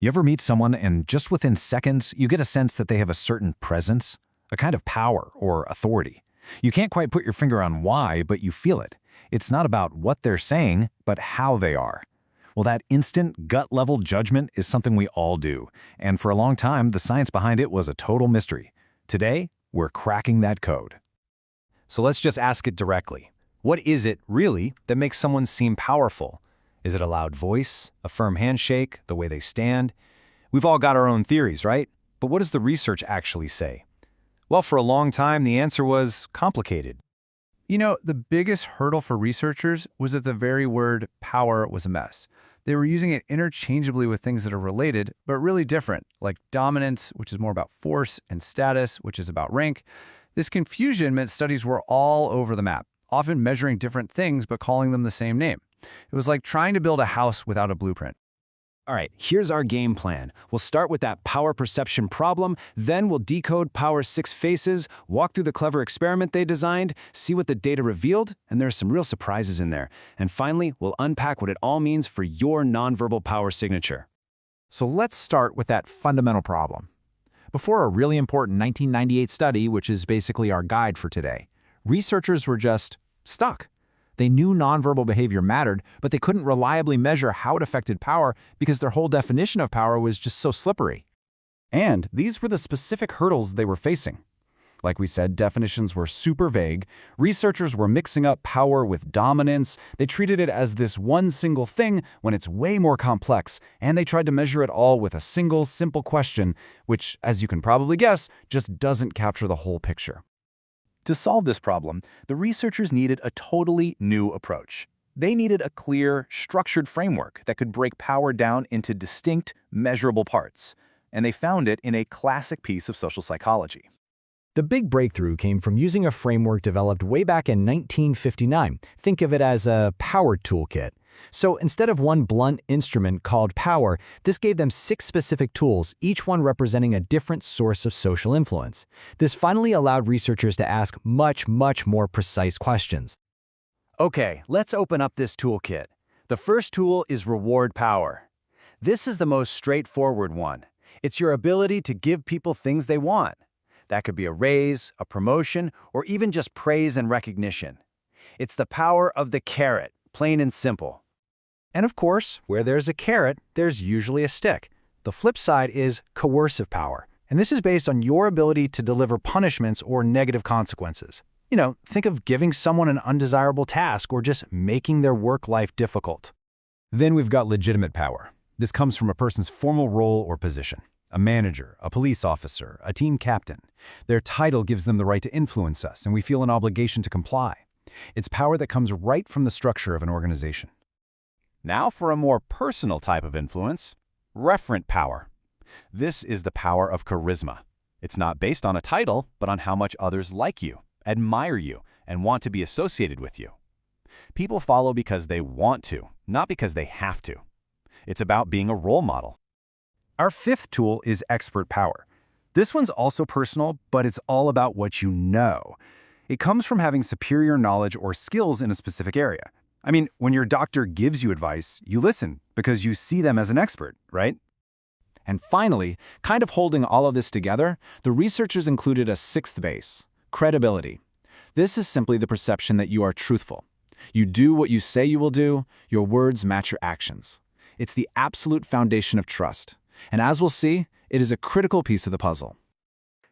You ever meet someone and just within seconds, you get a sense that they have a certain presence, a kind of power or authority? You can't quite put your finger on why, but you feel it. It's not about what they're saying, but how they are. Well, that instant, gut-level judgment is something we all do, and for a long time, the science behind it was a total mystery. Today, we're cracking that code. So let's just ask it directly. What is it, really, that makes someone seem powerful? Is it a loud voice, a firm handshake, the way they stand? We've all got our own theories, right? But what does the research actually say? Well, for a long time, the answer was complicated. You know, the biggest hurdle for researchers was that the very word power was a mess. They were using it interchangeably with things that are related, but really different, like dominance, which is more about force, and status, which is about rank. This confusion meant studies were all over the map, often measuring different things but calling them the same name. It was like trying to build a house without a blueprint. All right, here's our game plan. We'll start with that power perception problem, then we'll decode power's 6 faces, walk through the clever experiment they designed, see what the data revealed, and there are some real surprises in there. And finally, we'll unpack what it all means for your nonverbal power signature. So let's start with that fundamental problem. Before a really important 1998 study, which is basically our guide for today, researchers were just stuck. They knew nonverbal behavior mattered, but they couldn't reliably measure how it affected power because their whole definition of power was just so slippery. And these were the specific hurdles they were facing. Like we said, definitions were super vague. Researchers were mixing up power with dominance. They treated it as this one single thing when it's way more complex, and they tried to measure it all with a single, simple question, which, as you can probably guess, just doesn't capture the whole picture. To solve this problem, the researchers needed a totally new approach. They needed a clear, structured framework that could break power down into distinct, measurable parts. And they found it in a classic piece of social psychology. The big breakthrough came from using a framework developed way back in 1959. Think of it as a power toolkit. So instead of one blunt instrument called power, this gave them 6 specific tools, each one representing a different source of social influence. This finally allowed researchers to ask much more precise questions. Okay, let's open up this toolkit. The first tool is reward power. This is the most straightforward one. It's your ability to give people things they want. That could be a raise, a promotion, or even just praise and recognition. It's the power of the carrot, plain and simple. And of course, where there's a carrot, there's usually a stick. The flip side is coercive power, and this is based on your ability to deliver punishments or negative consequences. You know, think of giving someone an undesirable task or just making their work life difficult. Then we've got legitimate power. This comes from a person's formal role or position. A manager, a police officer, a team captain. Their title gives them the right to influence us, and we feel an obligation to comply. It's power that comes right from the structure of an organization. Now for a more personal type of influence, referent power. This is the power of charisma. It's not based on a title, but on how much others like you, admire you, and want to be associated with you. People follow because they want to, not because they have to. It's about being a role model. Our 5th tool is expert power. This one's also personal, but it's all about what you know. It comes from having superior knowledge or skills in a specific area. I mean, when your doctor gives you advice, you listen because you see them as an expert, right? And finally, kind of holding all of this together, the researchers included a 6th base, credibility. This is simply the perception that you are truthful. You do what you say you will do, your words match your actions. It's the absolute foundation of trust. And as we'll see, it is a critical piece of the puzzle.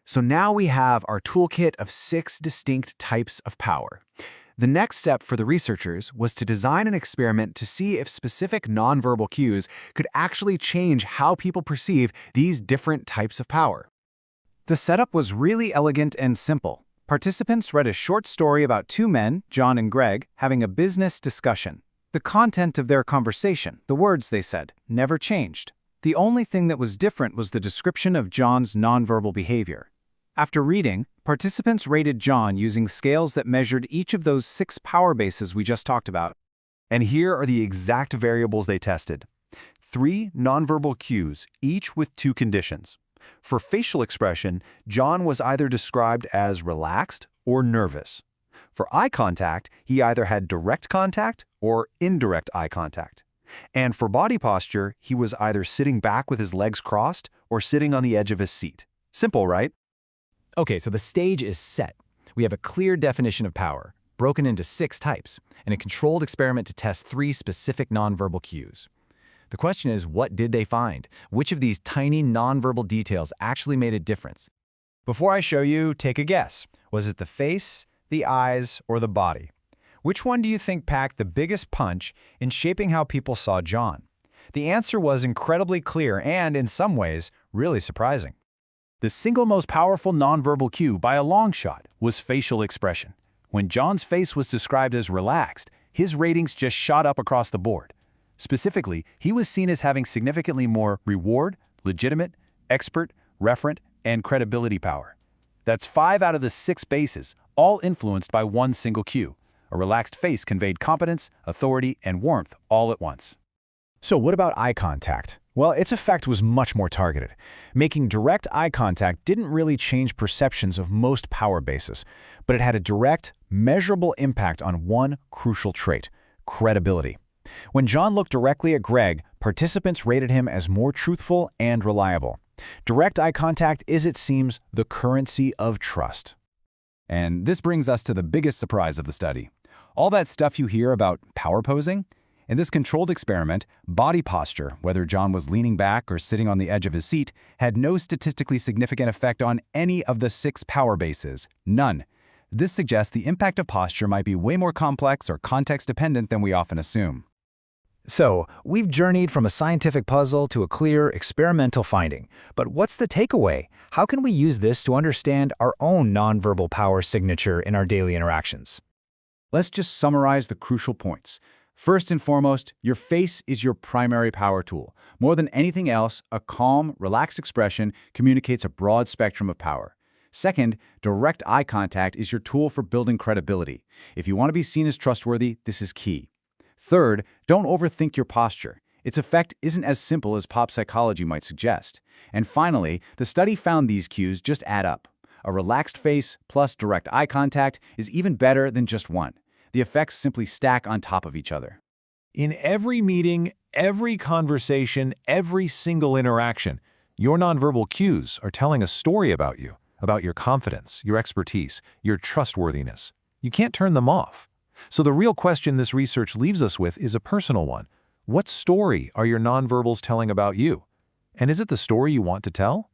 So now we have our toolkit of 6 distinct types of power. The next step for the researchers was to design an experiment to see if specific nonverbal cues could actually change how people perceive these different types of power. The setup was really elegant and simple. Participants read a short story about 2 men, John and Greg, having a business discussion. The content of their conversation, the words they said, never changed. The only thing that was different was the description of John's nonverbal behavior. After reading, participants rated John using scales that measured each of those 6 power bases we just talked about. And here are the exact variables they tested. 3 nonverbal cues, each with 2 conditions. For facial expression, John was either described as relaxed or nervous. For eye contact, he either had direct contact or indirect eye contact. And for body posture, he was either sitting back with his legs crossed or sitting on the edge of his seat. Simple, right? Okay, so the stage is set. We have a clear definition of power, broken into 6 types, and a controlled experiment to test 3 specific nonverbal cues. The question is, what did they find? Which of these tiny nonverbal details actually made a difference? Before I show you, take a guess. Was it the face, the eyes, or the body? Which one do you think packed the biggest punch in shaping how people saw John? The answer was incredibly clear and, in some ways, really surprising. The single most powerful nonverbal cue by a long shot was facial expression. When John's face was described as relaxed, his ratings just shot up across the board. Specifically, he was seen as having significantly more reward, legitimate, expert, referent, and credibility power. That's 5 out of the 6 bases, all influenced by one single cue. A relaxed face conveyed competence, authority, and warmth all at once. So what about eye contact? Well, its effect was much more targeted. Making direct eye contact didn't really change perceptions of most power bases, but it had a direct, measurable impact on one crucial trait: credibility. When John looked directly at Greg, participants rated him as more truthful and reliable. Direct eye contact is, it seems, the currency of trust. And this brings us to the biggest surprise of the study. All that stuff you hear about power posing? In this controlled experiment, body posture, whether John was leaning back or sitting on the edge of his seat, had no statistically significant effect on any of the 6 power bases. None. This suggests the impact of posture might be way more complex or context-dependent than we often assume. So, we've journeyed from a scientific puzzle to a clear, experimental finding. But what's the takeaway? How can we use this to understand our own nonverbal power signature in our daily interactions? Let's just summarize the crucial points. First and foremost, your face is your primary power tool. More than anything else, a calm, relaxed expression communicates a broad spectrum of power. Second, direct eye contact is your tool for building credibility. If you want to be seen as trustworthy, this is key. Third, don't overthink your posture. Its effect isn't as simple as pop psychology might suggest. And finally, the study found these cues just add up. A relaxed face plus direct eye contact is even better than just one. The effects simply stack on top of each other. In every meeting, every conversation, every single interaction, your nonverbal cues are telling a story about you, about your confidence, your expertise, your trustworthiness. You can't turn them off. So the real question this research leaves us with is a personal one. What story are your nonverbals telling about you? And is it the story you want to tell?